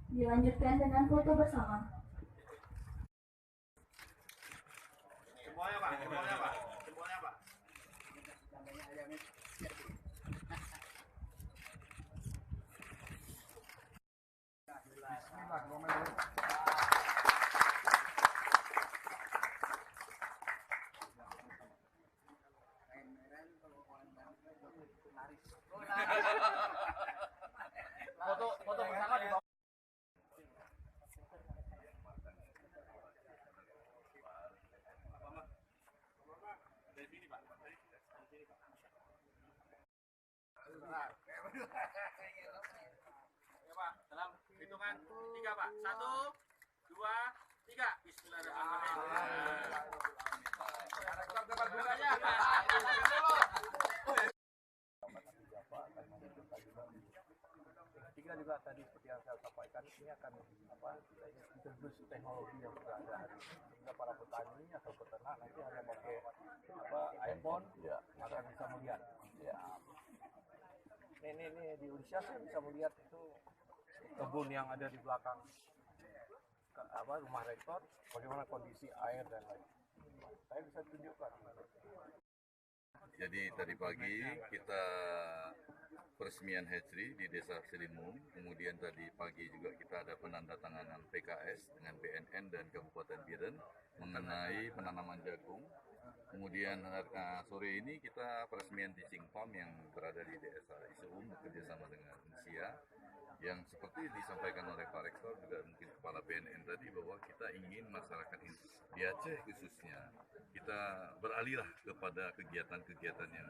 Dilanjutkan dengan foto bersama. Semuanya Pak, semuanya Pak, semuanya Pak. Foto bersama di bawah. Dari sini Pak. Dari sini Pak. Ya Pak, dalam hitungan 3 Pak. 1, 2, 3. Bismillahirrahmanirrahim. Bunganya Pak. Kita juga tadi seperti yang saya sampaikan ini akan introduksi teknologi yang sudah ada hari ini sehingga para petani atau peternak nanti hanya pakai iPhone akan bisa melihat. Ini di Indonesia saya bisa melihat itu kebun yang ada di belakang rumah rektor, bagaimana kondisi air dan lain. Saya bisa tunjukkan. Jadi tadi pagi kita peresmian hatchery di Desa Selimung, kemudian tadi pagi juga kita ada penandatanganan PKS dengan BNN dan Kabupaten Biren mengenai penanaman jagung. Kemudian sore ini kita peresmian teaching farm yang berada di Desa Iseum bekerjasama dengan Insia, yang seperti disampaikan oleh Pak Rektor juga mungkin Kepala BNN tadi bahwa kita ingin masyarakat di Aceh khususnya kita beralihlah kepada kegiatan-kegiatan yang